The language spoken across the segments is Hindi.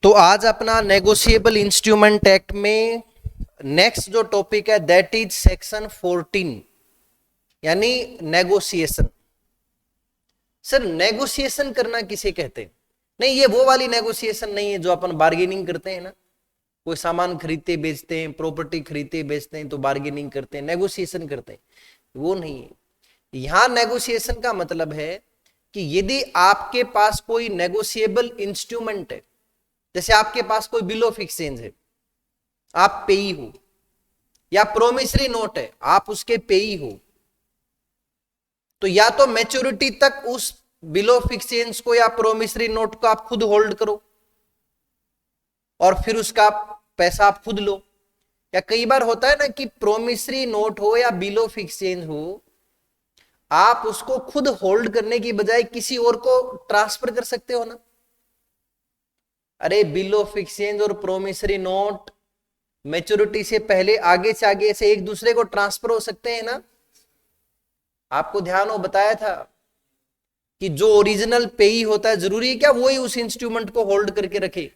तो आज अपना नेगोशिएबल इंस्ट्रूमेंट एक्ट में नेक्स्ट जो टॉपिक है दैट इज सेक्शन 14 यानी नेगोशिएशन। सर नेगोशिएशन करना किसे कहते हैं? नहीं, ये वो वाली नेगोशिएशन नहीं है जो अपन बार्गेनिंग करते हैं ना, कोई सामान खरीदते बेचते हैं, प्रॉपर्टी खरीदते बेचते हैं तो बार्गेनिंग करते हैं, नेगोशिएशन करते हैं, वो नहीं है। यहां नेगोशिएशन का मतलब है कि यदि आपके पास कोई नेगोशिएबल इंस्ट्रूमेंट है, जैसे आपके पास कोई बिल ऑफ एक्सचेंज है, आप पेई हो, या प्रोमिसरी नोट है, आप उसके पेई हो, तो या तो मैच्योरिटी तक उस बिल ऑफ एक्सचेंज को या प्रोमिसरी नोट को आप खुद होल्ड करो और फिर उसका पैसा आप खुद लो, या कई बार होता है ना कि प्रोमिसरी नोट हो या बिल ऑफ एक्सचेंज हो, आप उसको खुद होल्ड करने की बजाय किसी और को ट्रांसफर कर सकते हो ना। अरे बिल ऑफ एक्सचेंज और प्रोमिसरी नोट मैच्योरिटी से पहले आगे से आगे से एक दूसरे को ट्रांसफर हो सकते हैं ना। आपको ध्यान हो बताया था कि जो ओरिजिनल पेई होता है जरूरी है क्या वो ही उस इंस्ट्रूमेंट को होल्ड करके रखे?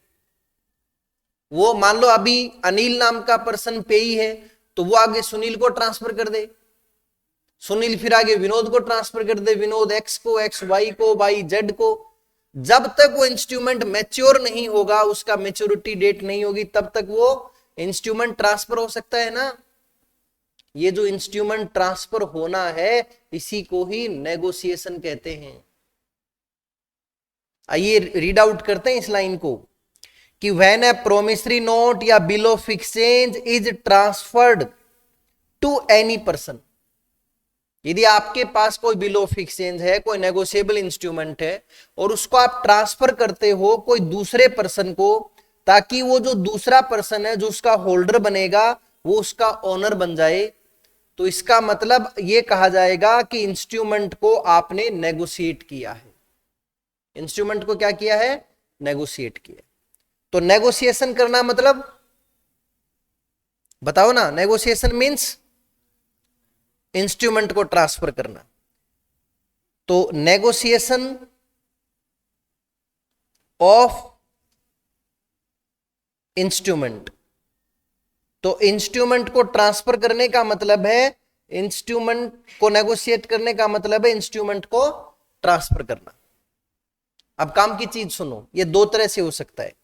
वो मान लो अभी अनिल नाम का पर्सन पेई है तो वो आगे सुनील को ट्रांसफर कर दे, सुनील फिर आगे विनोद को ट्रांसफर कर दे, विनोद एक्स को, एक्स वाई को, वाई जेड को। जब तक वो इंस्ट्रूमेंट मैच्योर नहीं होगा, उसका मैच्योरिटी डेट नहीं होगी, तब तक वो इंस्ट्रूमेंट ट्रांसफर हो सकता है ना। ये जो इंस्ट्रूमेंट ट्रांसफर होना है इसी को ही नेगोशिएशन कहते हैं। आइए रीड आउट करते हैं इस लाइन को कि व्हेन ए प्रोमिसरी नोट या bill of exchange is transferred to any person, यदि आपके पास कोई बिल ऑफ एक्सचेंज है, कोई नेगोशिएबल इंस्ट्रूमेंट है और उसको आप ट्रांसफर करते हो कोई दूसरे पर्सन को, ताकि वो जो दूसरा पर्सन है जो उसका होल्डर बनेगा वो उसका ओनर बन जाए, तो इसका मतलब ये कहा जाएगा कि इंस्ट्रूमेंट को आपने नेगोशिएट किया है। इंस्ट्रूमेंट को क्या किया है? नेगोशिएट किया। तो नेगोशिएशन करना मतलब बताओ ना। नेगोशिएशन मींस इंस्ट्रूमेंट को ट्रांसफर करना। तो नेगोशिएशन ऑफ इंस्ट्रूमेंट, तो इंस्ट्रूमेंट को ट्रांसफर करने का मतलब है, इंस्ट्रूमेंट को नेगोशिएट करने का मतलब है इंस्ट्रूमेंट को ट्रांसफर करना। अब काम की चीज सुनो, ये दो तरह से हो सकता है।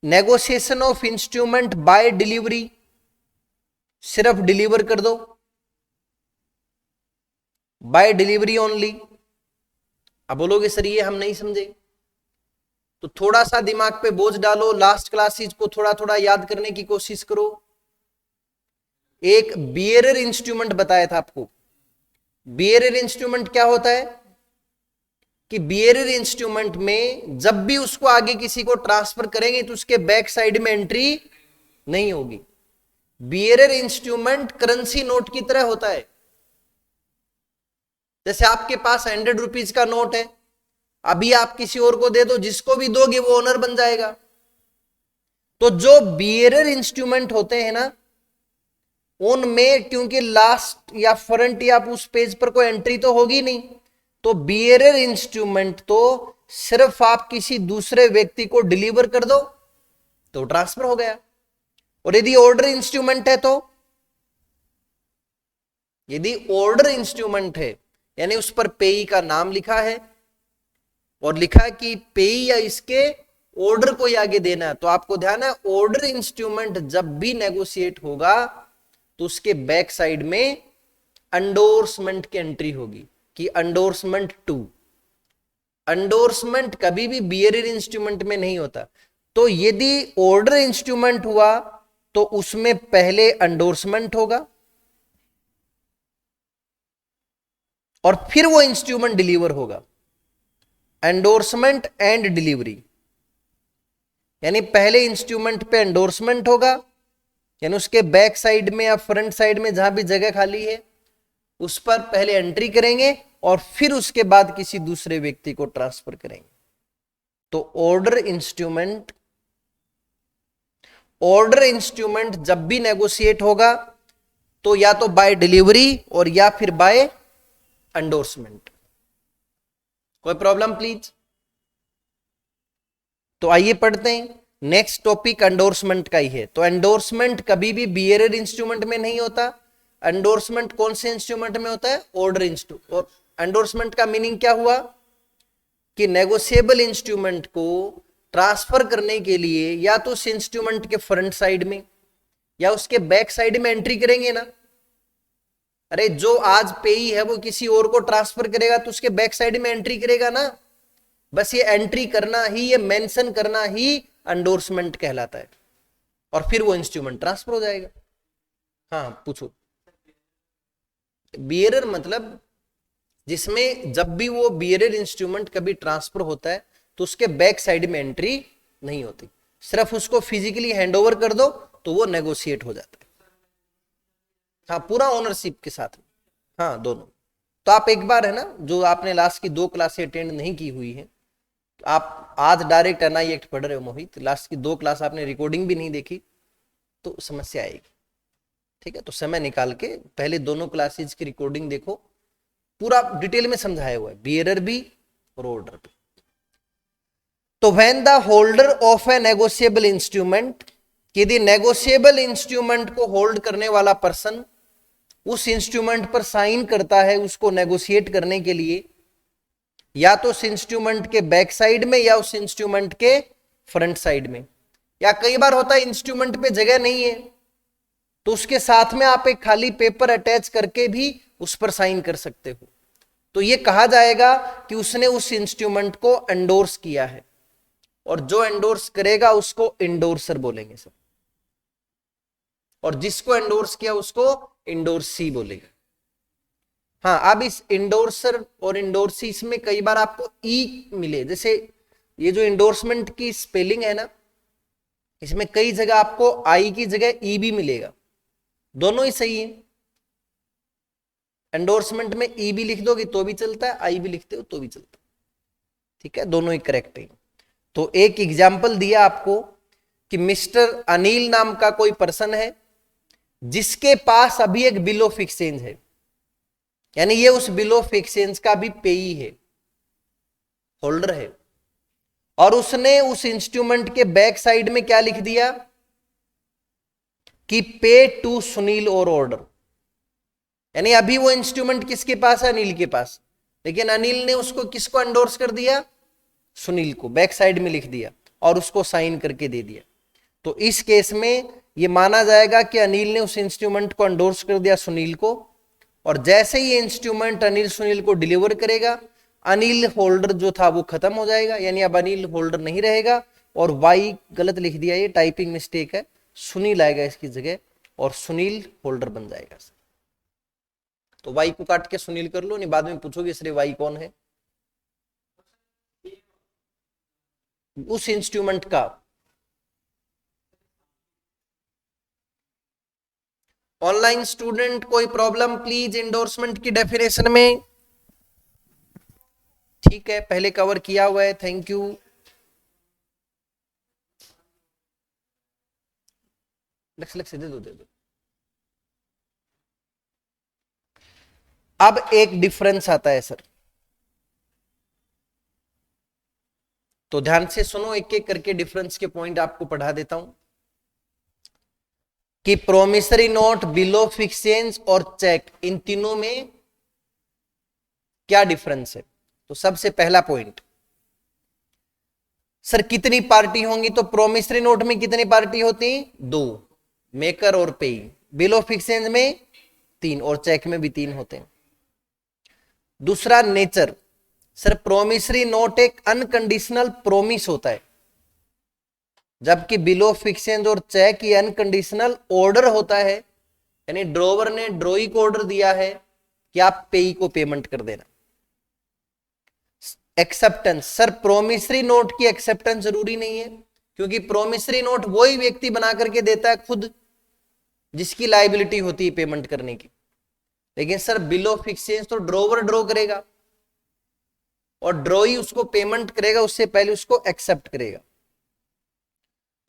Negotiation of instrument by delivery, सिर्फ डिलीवर कर दो, बाय डिलीवरी ओनली। अब बोलोगे सर ये हम नहीं समझे, तो थोड़ा सा दिमाग पे बोझ डालो, लास्ट क्लासेस को थोड़ा थोड़ा याद करने की कोशिश करो। एक बियरर इंस्ट्रूमेंट बताया था आपको। बियरर इंस्ट्रूमेंट क्या होता है कि बियरर इंस्ट्रूमेंट में जब भी उसको आगे किसी को ट्रांसफर करेंगे तो उसके बैक साइड में एंट्री नहीं होगी। बियरर इंस्ट्रूमेंट करेंसी नोट की तरह होता है। जैसे आपके पास 100 रुपीज का नोट है, अभी आप किसी और को दे दो, जिसको भी दोगे वो ओनर बन जाएगा। तो जो बियरर इंस्ट्रूमेंट होते हैं ना, उनमें क्योंकि लास्ट या फ्रंट या उस पेज पर कोई एंट्री तो होगी नहीं, तो बियरर इंस्ट्रूमेंट तो सिर्फ आप किसी दूसरे व्यक्ति को डिलीवर कर दो तो ट्रांसफर हो गया। और यदि ऑर्डर इंस्ट्रूमेंट है, तो यदि ऑर्डर इंस्ट्रूमेंट है यानी उस पर पेई का नाम लिखा है और लिखा है कि पेई या इसके ऑर्डर को ही आगे देना है, तो आपको ध्यान है ऑर्डर इंस्ट्रूमेंट जब भी नेगोशिएट होगा तो उसके बैक साइड में एंडोर्समेंट की एंट्री होगी कि एंडोर्समेंट टू। एंडोर्समेंट कभी भी बियरर इंस्ट्रूमेंट में नहीं होता। तो यदि ऑर्डर इंस्ट्रूमेंट हुआ तो उसमें पहले एंडोर्समेंट होगा और फिर वो इंस्ट्रूमेंट डिलीवर होगा। एंडोर्समेंट एंड डिलीवरी, यानी पहले इंस्ट्रूमेंट पे एंडोर्समेंट होगा, यानी उसके बैक साइड में या फ्रंट साइड में जहां भी जगह खाली है उस पर पहले एंट्री करेंगे और फिर उसके बाद किसी दूसरे व्यक्ति को ट्रांसफर करेंगे। तो ऑर्डर इंस्ट्रूमेंट जब भी नेगोशिएट होगा तो या तो बाय डिलीवरी और या फिर बाय एंडोर्समेंट। कोई प्रॉब्लम प्लीज? तो आइए पढ़ते हैं नेक्स्ट टॉपिक एंडोर्समेंट का ही है। तो एंडोर्समेंट कभी भी बियरर इंस्ट्रूमेंट में नहीं होता। एंडोर्समेंट कौन से इंस्ट्रूमेंट में होता है? Order instrument. और एंडोर्समेंट का मीनिंग क्या हुआ कि नेगोशिएबल इंस्ट्रूमेंट को ट्रांसफर करने के लिए या तो उस इंस्ट्रूमेंट के फ्रंट साइड में या उसके बैक साइड में एंट्री करेंगे ना। अरे जो आज पेई है वो किसी और को ट्रांसफर करेगा तो उसके बैक साइड में एंट्री करेगा ना। बस ये एंट्री करना ही, ये मेंशन करना ही एंडोर्समेंट कहलाता है और फिर वो इंस्ट्रूमेंट ट्रांसफर हो जाएगा। हाँ पूछो। बियरर मतलब जिसमें जब भी वो बियरर इंस्ट्रूमेंट कभी ट्रांसफर होता है तो उसके बैक साइड में एंट्री नहीं होती, सिर्फ उसको फिजिकली हैंडओवर कर दो तो वो नेगोशिएट हो जाता है। हाँ पूरा ओनरशिप के साथ। हाँ दोनों। तो आप एक बार है ना, जो आपने लास्ट की 2 क्लासें अटेंड नहीं की हुई है, आप आज डायरेक्ट एनआई एक्ट पढ़ रहे हो मोहित, लास्ट की 2 क्लास आपने रिकॉर्डिंग भी नहीं देखी तो समस्या आएगी। ठीक है, तो समय निकाल के पहले दोनों क्लासेज की रिकॉर्डिंग देखो, पूरा डिटेल में समझाया हुआ है, बियरर भी और ऑर्डर भी। तो when the holder of A negotiable instrument, यदि नेगोशिएबल इंस्ट्रूमेंट को होल्ड करने वाला पर्सन उस इंस्ट्रूमेंट पर साइन करता है उसको नेगोशिएट करने के लिए, या तो उस इंस्ट्रूमेंट के बैक साइड में या उस इंस्ट्रूमेंट के फ्रंट साइड में, या कई बार होता है इंस्ट्रूमेंट पे जगह नहीं है तो उसके साथ में आप एक खाली पेपर अटैच करके भी उस पर साइन कर सकते हो, तो ये कहा जाएगा कि उसने उस इंस्ट्रूमेंट को एंडोर्स किया है। और जो एंडोर्स करेगा उसको इंडोर्सर बोलेंगे सर, और जिसको एंडोर्स किया उसको इंडोर्सी बोलेंगे। हाँ, अब इस इंडोर्सर और इंडोर्सी में कई बार आपको ई मिले, जैसे ये जो इंडोर्समेंट की स्पेलिंग है ना, इसमें कई जगह आपको आई की जगह ई भी मिलेगा, दोनों ही सही है। एंडोर्समेंट में ई भी लिख दोगे तो भी चलता है, आई भी लिखते हो तो भी चलता है। ठीक है, दोनों ही करेक्ट है। तो एक एग्जाम्पल दिया आपको कि मिस्टर अनिल नाम का कोई पर्सन है जिसके पास अभी एक बिल ऑफ एक्सचेंज है, यानी ये उस बिल ऑफ एक्सचेंज का भी पेई है, होल्डर है, और उसने उस इंस्ट्रूमेंट के बैक साइड में क्या लिख दिया कि पे टू सुनील और ऑर्डर। यानी अभी वो इंस्ट्रूमेंट किसके पास है? अनिल के पास, लेकिन अनिल ने उसको किसको एंडोर्स कर दिया? सुनील को, बैक साइड में लिख दिया और उसको साइन करके दे दिया। तो इस केस में ये माना जाएगा कि अनिल ने उस इंस्ट्रूमेंट को एंडोर्स कर दिया सुनील को, और जैसे ही इंस्ट्रूमेंट अनिल सुनील को डिलीवर करेगा, अनिल होल्डर जो था वो खत्म हो जाएगा, यानी अब अनिल होल्डर नहीं रहेगा। और वाई गलत लिख दिया, ये टाइपिंग मिस्टेक है, सुनील आएगा इसकी जगह और सुनील होल्डर बन जाएगा। तो वाई को काट के सुनील कर लो, नहीं बाद में पूछोगे इसलिए वाई कौन है? उस इंस्ट्रूमेंट का। ऑनलाइन स्टूडेंट कोई प्रॉब्लम प्लीज इंडोर्समेंट की डेफिनेशन में? ठीक है, पहले कवर किया हुआ है, थैंक यू। दे दो। अब एक डिफरेंस आता है सर, तो ध्यान से सुनो, एक एक करके डिफरेंस के पॉइंट आपको पढ़ा देता हूं कि promissory note, bill of exchange और चेक, इन तीनों में क्या डिफरेंस है। तो सबसे पहला पॉइंट, सर कितनी पार्टी होंगी? तो प्रोमिसरी नोट में कितनी पार्टी होती? 2, मेकर और पेई। बिल ऑफ एक्सचेंज में 3 और चेक में भी 3 होते हैं। दूसरा नेचर, सर प्रोमिसरी नोट एक अनकंडीशनल प्रोमिस होता है, जबकि बिल ऑफ एक्सचेंज और चेक ये अनकंडीशनल ऑर्डर होता है, यानी ड्रॉवर ने ड्रॉई को ऑर्डर दिया है कि आप पेई को पेमेंट कर देना। एक्सेप्टेंस, सर प्रोमिसरी नोट की एक्सेप्टेंस जरूरी नहीं है, क्योंकि प्रोमिसरी नोट वही व्यक्ति बना करके देता है खुद जिसकी लायबिलिटी होती है पेमेंट करने की। लेकिन सर बिल ऑफ एक्सचेंज तो ड्रॉवर ड्रॉ करेगा और ड्रॉई उसको पेमेंट करेगा, उससे पहले उसको एक्सेप्ट करेगा।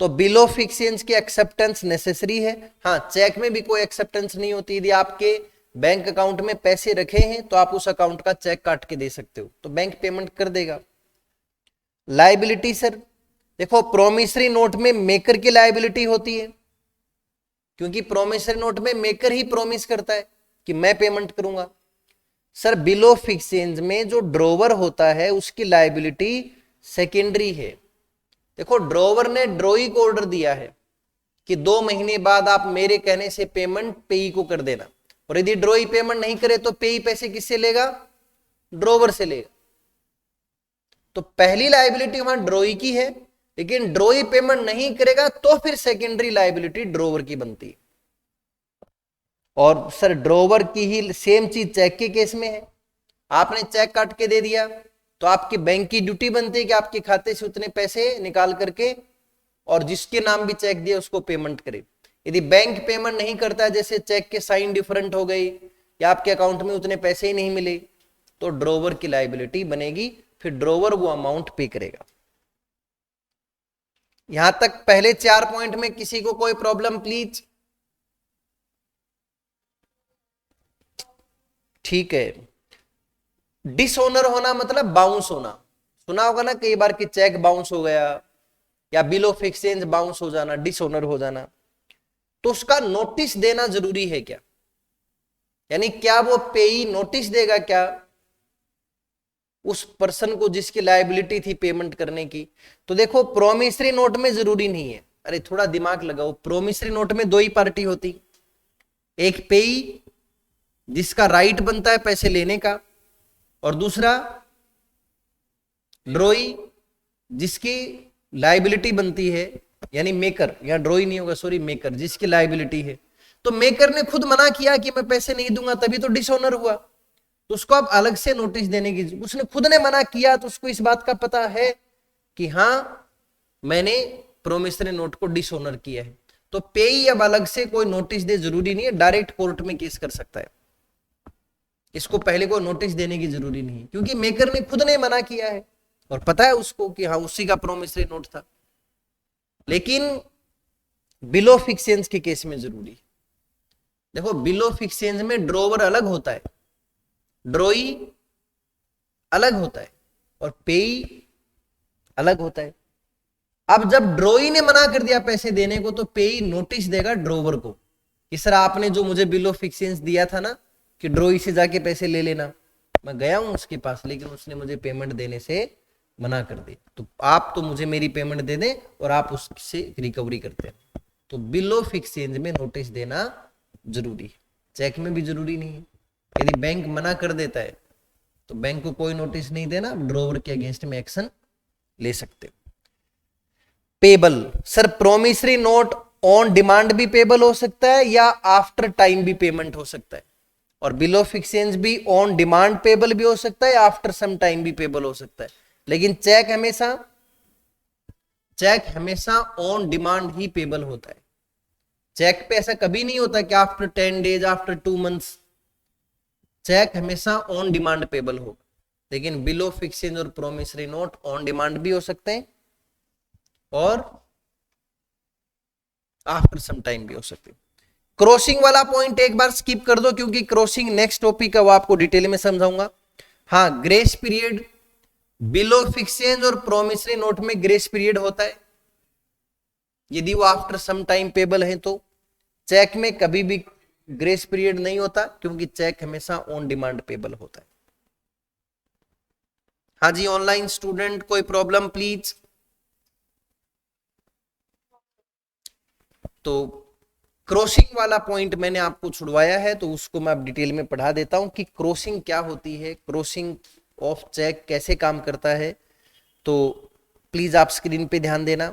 तो बिल ऑफ एक्सचेंज की एक्सेप्टेंस नेसेसरी है। हाँ, चेक में भी कोई एक्सेप्टेंस नहीं होती। यदि आपके बैंक अकाउंट में पैसे रखे हैं तो आप उस अकाउंट का चेक काट के दे सकते हो, तो बैंक पेमेंट कर देगा। लायबिलिटी, सर देखो प्रोमिसरी नोट में मेकर की लायबिलिटी होती है, क्योंकि प्रोमिसरी नोट में मेकर ही प्रोमिस करता है कि मैं पेमेंट करूंगा। सर बिल ऑफ एक्सचेंज में जो ड्रॉवर होता है उसकी लायबिलिटी सेकेंडरी है। देखो ड्रॉवर ने ड्रॉई को ऑर्डर दिया है कि 2 महीने बाद आप मेरे कहने से पेमेंट पेई को कर देना, और यदि ड्रॉई पेमेंट नहीं करे तो पेई पैसे किससे लेगा? ड्रॉवर से लेगा। तो पहली लायबिलिटी वहां ड्रॉई की है, लेकिन ड्रॉई पेमेंट नहीं करेगा तो फिर सेकेंडरी लायबिलिटी ड्रॉवर की बनती है। और सर ड्रॉवर की ही सेम चीज चेक के केस में है। आपने चेक काट के दे दिया तो आपकी बैंक की ड्यूटी बनती है कि आपके खाते से उतने पैसे निकाल करके और जिसके नाम भी चेक दिया उसको पेमेंट करे। यदि बैंक पेमेंट नहीं करता है, जैसे चेक के साइन डिफरेंट हो गई या आपके अकाउंट में उतने पैसे ही नहीं मिले, तो ड्रॉवर की लायबिलिटी बनेगी, फिर ड्रॉवर वो अमाउंट पे करेगा। यहां तक पहले 4 पॉइंट में किसी को कोई प्रॉब्लम प्लीज? ठीक है। डिसऑनर होना मतलब बाउंस होना, सुना होगा ना कई बार कि चेक बाउंस हो गया या बिल ऑफ एक्सचेंज बाउंस हो जाना, डिसऑनर हो जाना। तो उसका नोटिस देना जरूरी है क्या? यानी क्या वो पेई नोटिस देगा क्या उस पर्सन को जिसकी लायबिलिटी थी पेमेंट करने की? तो देखो प्रोमिसरी नोट में जरूरी नहीं है। अरे थोड़ा दिमाग लगाओ, प्रोमिसरी नोट में 2 ही पार्टी होती, एक पेई जिसका राइट बनता है पैसे लेने का, और दूसरा ड्रॉई जिसकी लायबिलिटी बनती है, यानी मेकर, या ड्रॉई नहीं होगा सॉरी, मेकर जिसकी लायबिलिटी है। तो मेकर ने खुद मना किया कि मैं पैसे नहीं दूंगा, तभी तो डिसऑनर हुआ। तो उसको आप अलग से नोटिस देने की, उसने खुद ने मना किया तो उसको इस बात का पता है कि हां मैंने प्रोमिसरी नोट को डिसऑनर किया है, तो पेई अब अलग से कोई नोटिस दे जरूरी नहीं है, डायरेक्ट कोर्ट में केस कर सकता है। इसको पहले को नोटिस देने की जरूरी नहीं, क्योंकि मेकर ने खुद ने मना किया है और पता है उसको कि हाँ उसी का प्रोमिसरी नोट था। लेकिन बिल ऑफ एक्सचेंज के केस में जरूरी है। देखो बिल ऑफ एक्सचेंज में ड्रॉवर अलग होता है, ड्रॉई अलग होता है और पेई अलग होता है। अब जब ड्रॉई ने मना कर दिया पैसे देने को, तो पेई नोटिस देगा ड्रॉवर को कि सर आपने जो मुझे बिल ऑफ एक्सचेंज दिया था ना कि ड्रॉई से जाके पैसे ले लेना, मैं गया हूं उसके पास लेकिन उसने मुझे पेमेंट देने से मना कर दी, तो आप तो मुझे मेरी पेमेंट दे दें और आप उससे रिकवरी करते हैं। तो बिल ऑफ एक्सचेंज में नोटिस देना जरूरी है, चेक में भी जरूरी नहीं है। यदि बैंक मना कर देता है तो बैंक को कोई नोटिस नहीं देना, ड्रॉवर के अगेंस्ट में एक्शन ले सकते हो। Payable, sir promissory note on demand भी पेबल हो सकता है या आफ्टर टाइम भी पेमेंट हो सकता है, और बिल ऑफ एक्सचेंज भी ऑन डिमांड पेबल भी हो सकता है, आफ्टर सम टाइम भी पेबल हो सकता है। लेकिन चेक हमेशा ऑन डिमांड ही पेबल होता है। चेक पे ऐसा कभी नहीं होता कि after 10 days, after 2 months, cheque हमेशा ऑन डिमांड पेबल होगा। लेकिन बिल ऑफ एक्सचेंज और प्रोमिसरी नोट ऑन डिमांड भी हो सकते हैं और आफ्टर सम टाइम भी हो सकते हैं। क्रॉसिंग वाला पॉइंट एक बार स्किप कर दो, क्योंकि क्रॉसिंग नेक्स्ट टॉपिक है, वो आपको डिटेल में समझाऊंगा। हाँ, grace period, bill of exchange और प्रोमिसरी नोट में ग्रेस पीरियड होता है यदि वो आफ्टर सम टाइम पेबल है। तो चेक में कभी भी ग्रेस पीरियड नहीं होता, क्योंकि चेक हमेशा ऑन डिमांड पेबल होता है। हाँ जी, ऑनलाइन स्टूडेंट कोई प्रॉब्लम प्लीज? तो क्रॉसिंग वाला पॉइंट मैंने आपको छुड़वाया है, तो उसको मैं अब डिटेल में पढ़ा देता हूं कि क्रॉसिंग क्या होती है, क्रॉसिंग ऑफ चेक कैसे काम करता है। तो प्लीज आप स्क्रीन पे ध्यान देना,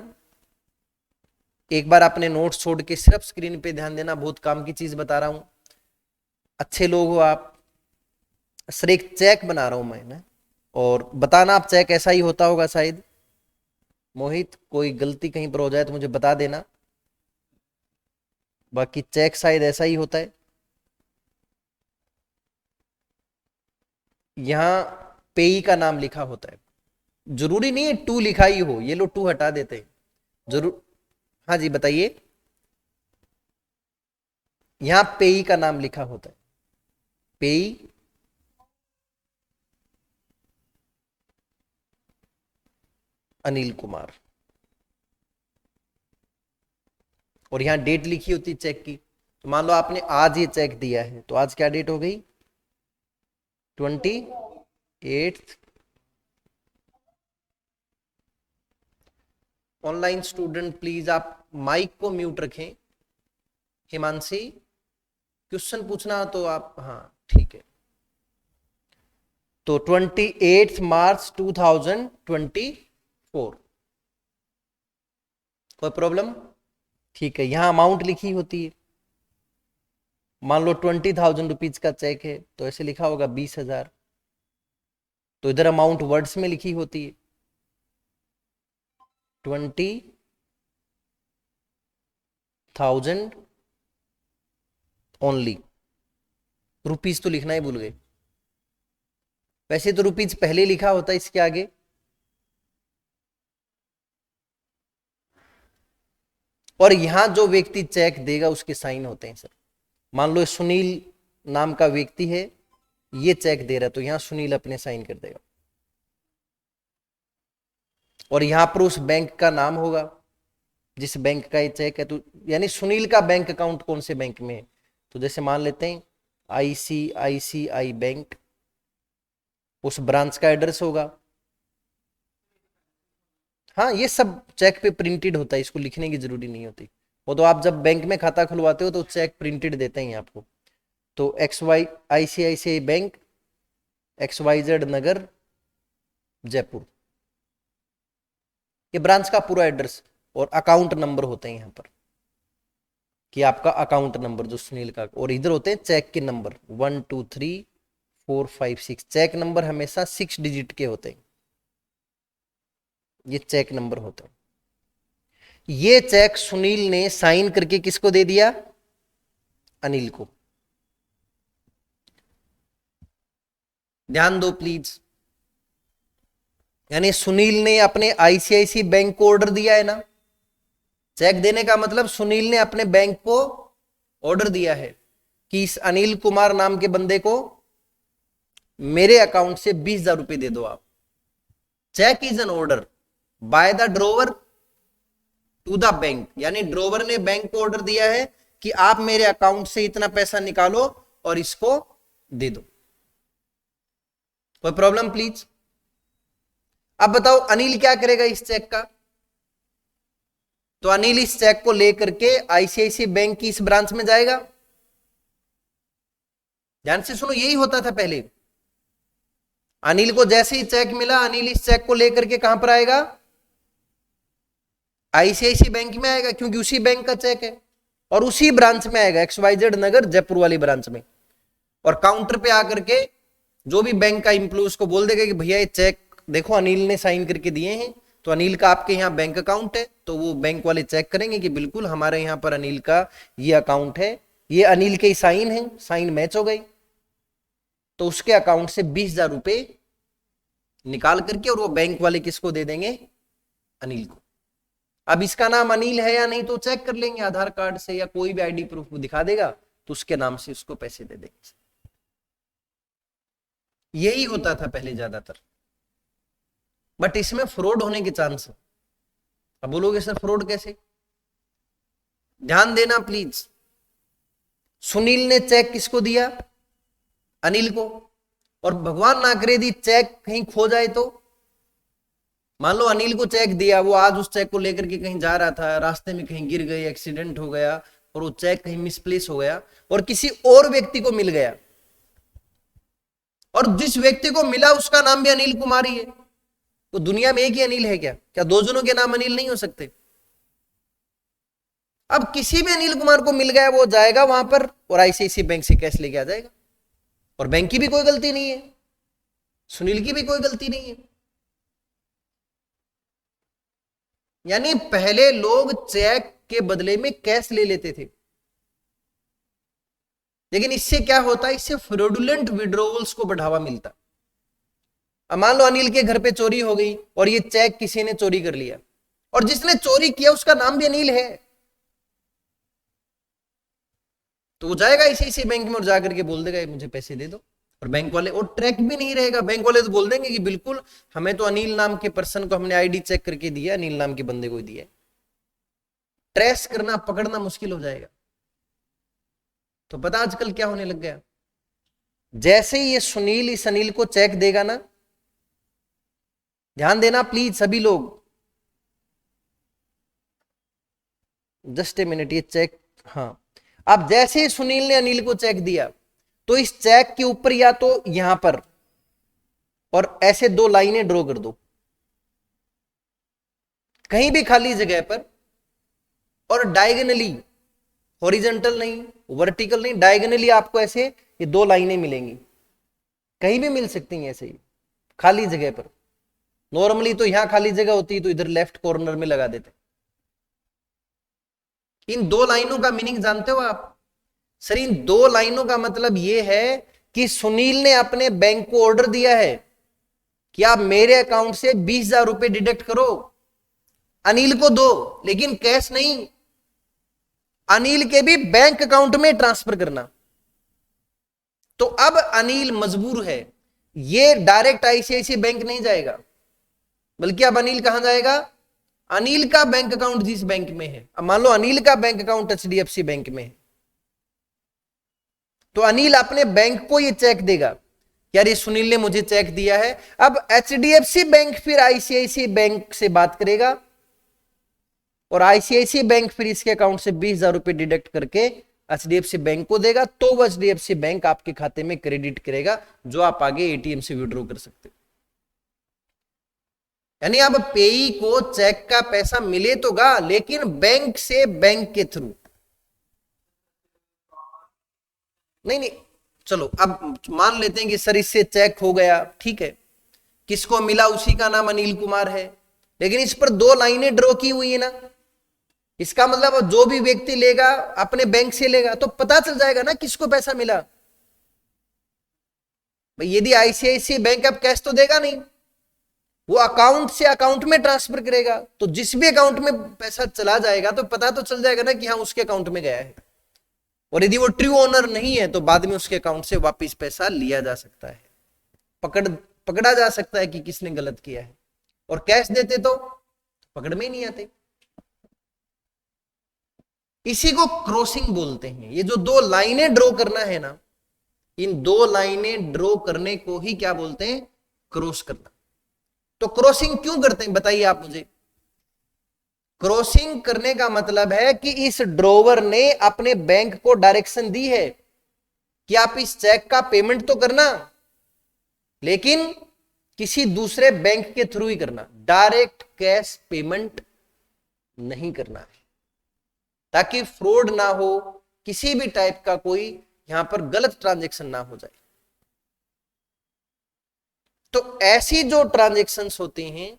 एक बार अपने नोट्स छोड़ के सिर्फ स्क्रीन पे ध्यान देना, बहुत काम की चीज बता रहा हूं, अच्छे लोग हो आप। सर एक चेक बना रहा हूं मैं ना, और बताना आप चेक ऐसा ही होता होगा शायद। मोहित कोई गलती कहीं पर हो जाए तो मुझे बता देना, बाकी चेक शायद ऐसा ही होता है। यहां पेई का नाम लिखा होता है, जरूरी नहीं है टू लिखा ही हो, ये लोग टू हटा देते हैं जरूर। हाँ जी बताइए, यहां पेई का नाम लिखा होता है, पेई अनिल कुमार। और यहाँ डेट लिखी होती चेक की। तो मान लो आपने आज ये चेक दिया है, तो आज क्या डेट हो गई, 28। ऑनलाइन स्टूडेंट प्लीज आप माइक को म्यूट रखें। हिमांशी, क्वेश्चन पूछना तो आप, हाँ ठीक है। तो 28 मार्च 2024, कोई प्रॉब्लम? ठीक है, यहां अमाउंट लिखी होती है, मान लो 20,000 रुपीज का चेक है तो ऐसे लिखा होगा 20,000। तो इधर अमाउंट वर्ड्स में लिखी होती है 20,000 ओनली। रुपीज तो लिखना ही भूल गए, वैसे तो रुपीज पहले लिखा होता है इसके आगे। और यहां जो व्यक्ति चेक देगा उसके साइन होते हैं सर। मान लो सुनील नाम का व्यक्ति है, ये चेक दे रहा है, तो यहां सुनील अपने साइन कर देगा। और यहां पर उस बैंक का नाम होगा जिस बैंक का ये चेक है, तो यानी सुनील का बैंक अकाउंट कौन से बैंक में है, तो जैसे मान लेते हैं ICICI बैंक, उस ब्रांच का एड्रेस होगा। हाँ, ये सब चेक पे प्रिंटेड होता है, इसको लिखने की जरूरी नहीं होती। वो तो आप जब बैंक में खाता खुलवाते हो तो चेक प्रिंटेड देते हैं आपको। तो ICICI बैंक, XYZ नगर, जयपुर, ये ब्रांच का पूरा एड्रेस और अकाउंट नंबर होते हैं यहाँ पर, कि आपका अकाउंट नंबर जो सुनील का, और इधर होते हैं चेक के नंबर 1 2 3 4 5 6। चेक नंबर हमेशा 6 डिजिट के होते हैं, ये चेक नंबर होते हैं। ये चेक सुनील ने साइन करके किसको दे दिया, अनिल को। ध्यान दो प्लीज, यानी सुनील ने अपने ICICI बैंक को ऑर्डर दिया है ना। चेक देने का मतलब सुनील ने अपने बैंक को ऑर्डर दिया है कि इस अनिल कुमार नाम के बंदे को मेरे अकाउंट से 20,000 रुपए दे दो आप। Cheque is an order by the drawer to the bank, यानी ड्रोवर ने बैंक को ऑर्डर दिया है कि आप मेरे अकाउंट से इतना पैसा निकालो और इसको दे दो। कोई प्रॉब्लम प्लीज? अब बताओ अनिल क्या करेगा इस चेक का। तो अनिल इस चेक को लेकर के ICICI बैंक की इस ब्रांच में जाएगा। ध्यान से सुनो, यही होता था पहले। अनिल को जैसे ही चेक मिला, अनिल इस चेक को लेकर के कहां पर आएगा, ICICI बैंक में आएगा, क्योंकि उसी बैंक का चेक है, और उसी ब्रांच में आएगा, XYZ नगर जयपुर वाली ब्रांच में। और काउंटर पे आकर के जो भी बैंक का इंप्लॉय उसको बोल देगा कि भैया ये चेक देखो अनिल ने साइन करके दिए हैं, तो अनिल का आपके यहाँ बैंक अकाउंट है। तो वो बैंक वाले चेक करेंगे कि बिल्कुल हमारे यहाँ पर अनिल का ये अकाउंट है, ये अनिल के साइन है, साइन मैच हो गई, तो उसके अकाउंट से 20,000 रुपए निकाल करके और वो बैंक वाले किसको दे देंगे, अनिल को। अब इसका नाम अनिल है या नहीं तो चेक कर लेंगे आधार कार्ड से, या कोई भी ID प्रूफ दिखा देगा तो उसके नाम से उसको पैसे दे देंगे। यही होता था पहले ज्यादातर, बट इसमें फ्रॉड होने के चांस है। अब बोलोगे सर फ्रॉड कैसे? ध्यान देना प्लीज। सुनील ने चेक किसको दिया, अनिल को, और भगवान ना करे यदि चेक कहीं खो जाए तो। मान लो अनिल को चेक दिया, वो आज उस चेक को लेकर के कहीं जा रहा था, रास्ते में कहीं गिर गए, एक्सीडेंट हो गया और वो चेक कहीं मिसप्लेस हो गया और किसी और व्यक्ति को मिल गया, और जिस व्यक्ति को मिला उसका नाम भी अनिल कुमार ही है। तो दुनिया में एक ही अनिल है क्या? क्या दो जनों के नाम अनिल नहीं हो सकते? अब किसी भी अनिल कुमार को मिल गया, वो जाएगा वहां पर और ICICI बैंक से कैश लेके आ जाएगा, और बैंक की भी कोई गलती नहीं है, सुनील की भी कोई गलती नहीं है। यानी पहले लोग चेक के बदले में कैश ले लेते थे, लेकिन इससे क्या होता है, इससे फ्रॉडुलेंट विड्रॉवल्स को बढ़ावा मिलता। अब मान लो अनिल के घर पे चोरी हो गई और ये चेक किसी ने चोरी कर लिया, और जिसने चोरी किया उसका नाम भी अनिल है, तो वो जाएगा ICICI बैंक में और जाकर के बोल देगा मुझे पैसे दे दो, और बैंक वाले, और ट्रैक भी नहीं रहेगा, बैंक वाले तो बोल देंगे कि बिल्कुल हमें तो अनिल नाम के पर्सन को हमने ID चेक करके दिया, अनिल नाम के बंदे को दिया। ट्रेस करना, पकड़ना मुश्किल हो जाएगा। तो पता आजकल क्या होने लग गया, जैसे ही ये सुनील इस अनिल को चेक देगा ना, ध्यान देना प्लीज सभी लोग, जस्ट ए मिनट, ये चेक, हाँ, अब जैसे ही सुनील ने अनिल को चेक दिया तो इस चेक के ऊपर या तो यहां पर और ऐसे 2 लाइनें ड्रॉ कर दो, कहीं भी खाली जगह पर, और डायगोनली, हॉरिजॉन्टल नहीं, वर्टिकल नहीं, डायगोनली आपको ऐसे ये 2 लाइनें मिलेंगी, कहीं भी मिल सकती हैं ऐसे ही खाली जगह पर। नॉर्मली तो यहां खाली जगह होती है तो इधर लेफ्ट कॉर्नर में लगा देते। इन 2 लाइनों का मीनिंग जानते हो आप? सर इन 2 लाइनों का मतलब यह है कि सुनील ने अपने बैंक को ऑर्डर दिया है कि आप मेरे अकाउंट से 20,000 रुपए डिडक्ट करो, अनिल को दो, लेकिन कैश नहीं, अनिल के भी बैंक अकाउंट में ट्रांसफर करना। तो अब अनिल मजबूर है, ये डायरेक्ट आईसीआईसीआई बैंक नहीं जाएगा, बल्कि अब अनिल कहां जाएगा? अनिल का बैंक अकाउंट जिस बैंक में है, अब मान लो अनिल का बैंक अकाउंट एचडीएफसी बैंक में है, तो अनिल अपने बैंक को ये चेक देगा, यार ये सुनील ने मुझे चेक दिया है। अब एचडीएफसी बैंक फिर आईसीआईसीआई बैंक से बात करेगा और आईसीआईसीआई बैंक फिर इसके अकाउंट से 20,000 रुपए डिडक्ट करके एचडीएफसी बैंक को देगा, तो वो एचडीएफसी बैंक आपके खाते में क्रेडिट करेगा, जो आप आगे एटीएम से विड्रॉ कर सकते हो। यानी अब पेई को चेक का पैसा मिले तो गा, लेकिन बैंक से बैंक के थ्रू नहीं। चलो अब मान लेते हैं कि सर इससे चेक हो गया, ठीक है, किसको मिला? उसी का नाम अनिल कुमार है, लेकिन इस पर 2 लाइनें ड्रॉ की हुई है ना, इसका मतलब जो भी व्यक्ति लेगा अपने बैंक से लेगा तो पता चल जाएगा ना किसको पैसा मिला। भाई यदि आईसीआईसीआई बैंक अब कैश तो देगा नहीं, वो अकाउंट से अकाउंट में ट्रांसफर करेगा, तो जिस भी अकाउंट में पैसा चला जाएगा तो पता तो चल जाएगा ना कि हाँ उसके अकाउंट में गया है, और यदि वो ट्रू ओनर नहीं है तो बाद में उसके अकाउंट से वापस पैसा लिया जा सकता है, पकड़ा जा सकता है कि किसने गलत किया है। और कैश देते तो पकड़ में ही नहीं आते। इसी को क्रॉसिंग बोलते हैं। ये जो 2 लाइनें ड्रॉ करना है ना, इन 2 लाइनें ड्रॉ करने को ही क्या बोलते हैं? क्रॉस करना। तो क्रॉसिंग क्यों करते हैं बताइए आप मुझे? क्रॉसिंग करने का मतलब है कि इस ड्रॉवर ने अपने बैंक को डायरेक्शन दी है कि आप इस चेक का पेमेंट तो करना, लेकिन किसी दूसरे बैंक के थ्रू ही करना, डायरेक्ट कैश पेमेंट नहीं करना है, ताकि फ्रॉड ना हो, किसी भी टाइप का कोई यहां पर गलत ट्रांजैक्शन ना हो जाए। तो ऐसी जो ट्रांजैक्शंस होती हैं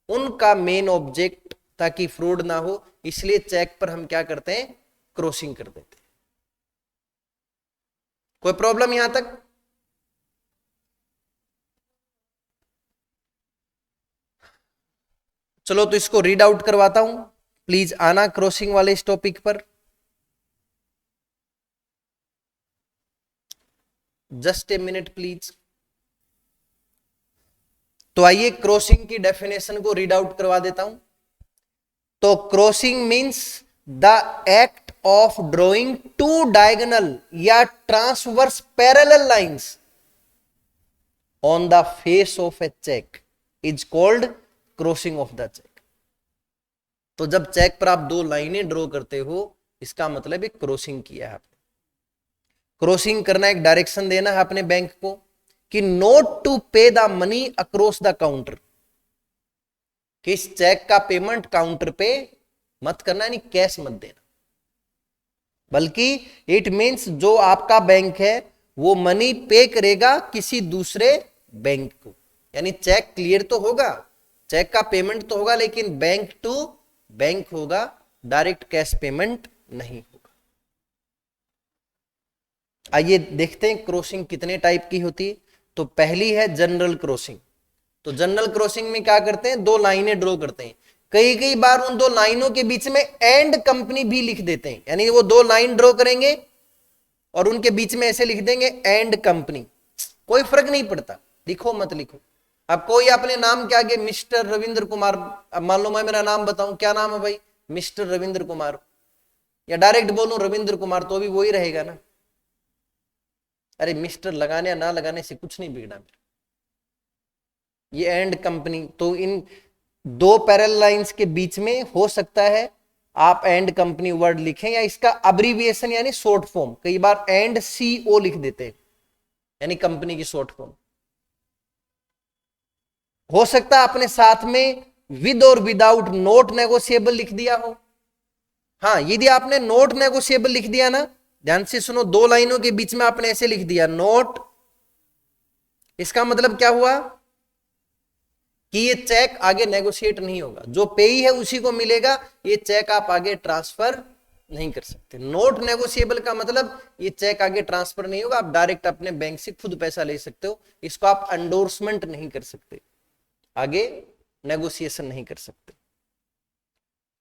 उनका मेन ऑब्जेक्ट, ताकि फ्रॉड ना हो, इसलिए चेक पर हम क्या करते हैं? क्रॉसिंग कर देते हैं। कोई प्रॉब्लम यहां तक? चलो तो इसको रीड आउट करवाता हूं, प्लीज आना क्रॉसिंग वाले इस टॉपिक पर। Just a minute please. तो आइए क्रॉसिंग की डेफिनेशन को रीड आउट करवा देता हूं। तो crossing means the act of drawing 2 diagonal या transverse parallel lines on the face of a check is called crossing of the check. तो जब चेक पर आप 2 लाइनें ड्रॉ करते हो, इसका मतलब एक क्रॉसिंग किया है आपने। क्रॉसिंग करना एक डायरेक्शन देना है अपने बैंक को कि नोट टू पे the money across the counter, कि इस चेक का पेमेंट काउंटर पे मत करना, यानी कैश मत देना, बल्कि इट मींस जो आपका बैंक है वो मनी पे करेगा किसी दूसरे बैंक को, यानी चेक क्लियर तो होगा, चेक का पेमेंट तो होगा, लेकिन बैंक टू बैंक होगा, डायरेक्ट कैश पेमेंट नहीं होगा। आइए देखते हैं क्रॉसिंग कितने टाइप की होती है। तो पहली है जनरल क्रॉसिंग। तो जनरल क्रॉसिंग में क्या करते हैं? 2 लाइनें ड्रॉ करते हैं, कई बार उन 2 लाइनों के बीच में एंड कंपनी भी लिख देते हैं, यानी वो 2 लाइन ड्रॉ करेंगे और उनके बीच में ऐसे लिख देंगे एंड कंपनी, कोई फर्क नहीं पड़ता, लिखो मत लिखो। अब कोई अपने नाम के आगे मिस्टर रविंद्र कुमार, अब मान लो मैं मेरा नाम बताऊं, क्या नाम है भाई? मिस्टर रविंद्र कुमार, या डायरेक्ट बोलूं रविंद्र कुमार तो भी वही रहेगा ना। अरे मिस्टर लगाने या ना लगाने से कुछ नहीं बिगड़ा। ये एंड कंपनी, तो इन दो पैरेलल लाइंस के बीच में हो सकता है आप एंड कंपनी वर्ड लिखें, या इसका अब्रीविएशन यानी शॉर्ट फॉर्म, कई बार एंड CO लिख देते हैं, यानी कंपनी की शॉर्ट फॉर्म। हो सकता है आपने साथ में विद और विदाउट नॉट नेगोशिएबल लिख दिया हो। हाँ, यदि आपने नॉट नेगोशिएबल लिख दिया ना, ध्यान से सुनो, दो लाइनों के बीच में आपने ऐसे लिख दिया नॉट, इसका मतलब क्या हुआ कि ये चेक आगे नेगोशिएट नहीं होगा, जो पेई है उसी को मिलेगा, ये चेक आप आगे ट्रांसफर नहीं कर सकते। नॉट नेगोशिएबल का मतलब ये चेक आगे ट्रांसफर नहीं होगा, आप डायरेक्ट अपने बैंक से खुद पैसा ले सकते हो, इसको आप एंडोर्समेंट नहीं कर सकते, आगे नेगोशिएशन नहीं कर सकते।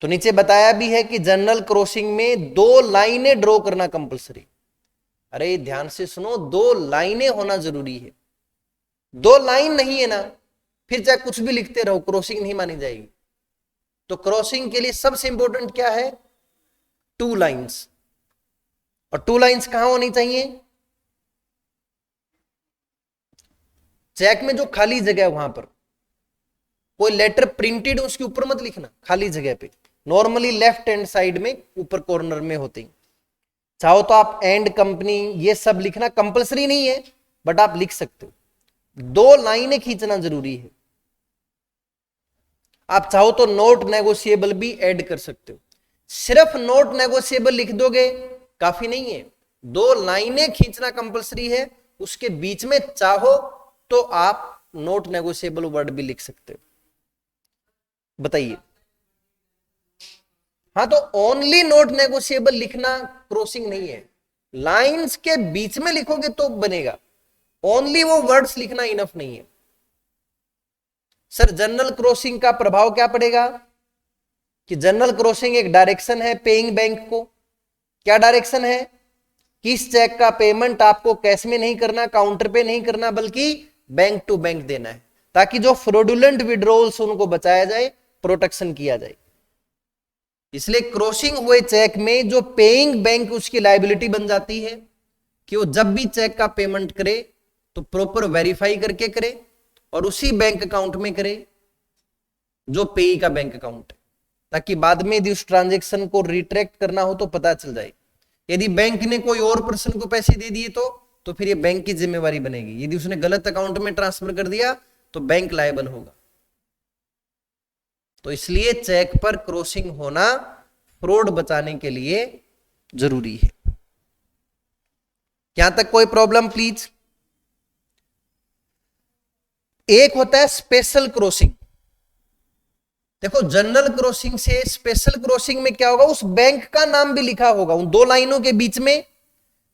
तो नीचे बताया भी है कि जनरल क्रॉसिंग में 2 लाइनें ड्रॉ करना कंपलसरी। अरे ध्यान से सुनो, 2 लाइनें होना जरूरी है। 2 लाइन नहीं है ना, फिर चाहे कुछ भी लिखते रहो, क्रॉसिंग नहीं मानी जाएगी। तो क्रॉसिंग के लिए सबसे इंपॉर्टेंट क्या है? 2 लाइंस। और 2 लाइंस कहां होनी चाहिए? चेक में जो खाली जगह है वहां पर, कोई लेटर प्रिंटेड उसके ऊपर मत लिखना, खाली जगह पे, नॉर्मली लेफ्ट हैंड साइड में ऊपर कॉर्नर में होते हैं। चाहो तो आप एंड कंपनी ये सब लिखना कंपलसरी नहीं है, बट आप लिख सकते हो। 2 लाइनें खींचना जरूरी है। आप चाहो तो नोट नेगोशिएबल भी ऐड कर सकते हो। सिर्फ नोट नेगोशिएबल लिख दोगे काफी नहीं है, 2 लाइनें खींचना कंपलसरी है, उसके बीच में चाहो तो आप नोट नेगोशिएबल वर्ड भी लिख सकते हो। बताइए। हाँ, तो ओनली नोट नेगोशिएबल लिखना क्रॉसिंग नहीं है, लाइंस के बीच में लिखोगे तो बनेगा, ओनली वो वर्ड्स लिखना इनफ नहीं है। सर जनरल क्रॉसिंग का प्रभाव क्या पड़ेगा? कि जनरल क्रॉसिंग एक डायरेक्शन है पेइंग बैंक को। क्या डायरेक्शन है? कि इस चेक का पेमेंट आपको कैश में नहीं करना, काउंटर पे नहीं करना, बल्कि बैंक टू बैंक देना है, ताकि जो फ्रॉडुलेंट विड्रॉल्स उनको बचाया जाए, प्रोटेक्शन किया जाए। इसलिए क्रॉसिंग हुए चेक में जो पेइंग बैंक उसकी लायबिलिटी बन जाती है कि वो जब भी चेक का पेमेंट करे तो प्रॉपर वेरीफाई करके करे और उसी बैंक अकाउंट में करे जो पेई का बैंक अकाउंट है, ताकि बाद में यदि उस ट्रांजैक्शन को रिट्रैक्ट करना हो तो पता चल जाए। यदि बैंक ने कोई और पर्सन को पैसे दे दिए तो फिर ये बैंक की जिम्मेवारी बनेगी। यदि उसने गलत अकाउंट में ट्रांसफर कर दिया तो बैंक लायबल होगा। तो इसलिए चेक पर क्रॉसिंग होना फ्रॉड बचाने के लिए जरूरी है। यहां तक कोई प्रॉब्लम प्लीज? एक होता है स्पेशल क्रॉसिंग। देखो जनरल क्रॉसिंग से स्पेशल क्रॉसिंग में क्या होगा, उस बैंक का नाम भी लिखा होगा, उन 2 लाइनों के बीच में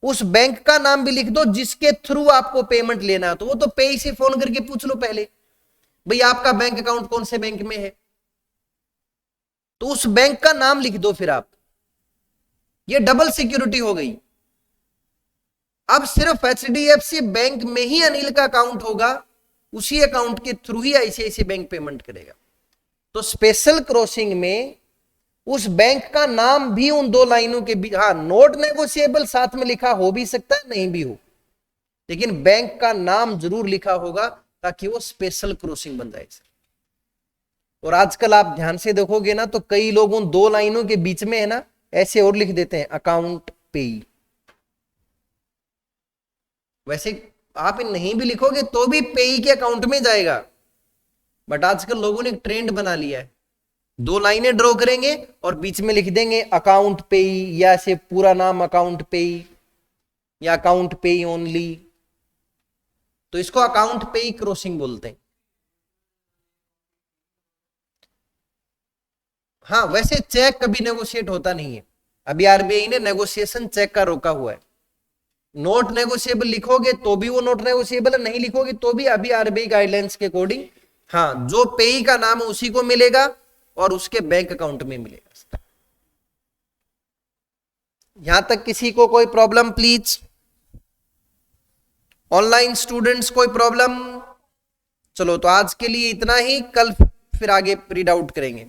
उस बैंक का नाम भी लिख दो जिसके थ्रू आपको पेमेंट लेना है। तो वो तो पेई से फोन करके पूछ लो पहले, भाई आपका बैंक अकाउंट कौन से बैंक में है, तो उस बैंक का नाम लिख दो फिर आप। ये डबल सिक्योरिटी हो गई। अब सिर्फ HDFC बैंक में ही अनिल का अकाउंट होगा, उसी अकाउंट के थ्रू ही ICICI बैंक पेमेंट करेगा। तो स्पेशल क्रॉसिंग में उस बैंक का नाम भी उन 2 लाइनों के बीच, हाँ नोट नेगोशिएबल साथ में लिखा हो भी सकता है, नहीं भी हो, लेकिन बैंक का नाम जरूर लिखा होगा ताकि वो स्पेशल क्रॉसिंग बन जाए। और आजकल आप ध्यान से देखोगे ना, तो कई लोग उन 2 लाइनों के बीच में है ना ऐसे और लिख देते हैं अकाउंट पेई। वैसे आप नहीं भी लिखोगे तो भी पेई के अकाउंट में जाएगा, बट आजकल लोगों ने एक ट्रेंड बना लिया है, 2 लाइनें ड्रॉ करेंगे और बीच में लिख देंगे अकाउंट पेई, या से पूरा नाम अकाउंट पेई या अकाउंट पेई ओनली। तो इसको अकाउंट पेई क्रॉसिंग बोलते हैं। हाँ, वैसे चेक कभी नेगोशिएट होता नहीं है, अभी RBI ने नेगोशिएशन चेक का रोका हुआ है। नोट नेगोशिएबल लिखोगे तो भी वो नोट नेगोशिएबल है, नहीं लिखोगे तो भी अभी RBI गाइडलाइंस के अकॉर्डिंग हाँ जो पेई का नाम है उसी को मिलेगा और उसके बैंक अकाउंट में मिलेगा। यहां तक किसी को कोई प्रॉब्लम प्लीज? ऑनलाइन स्टूडेंट्स कोई प्रॉब्लम? चलो तो आज के लिए इतना ही, कल फिर आगे रीड आउट करेंगे।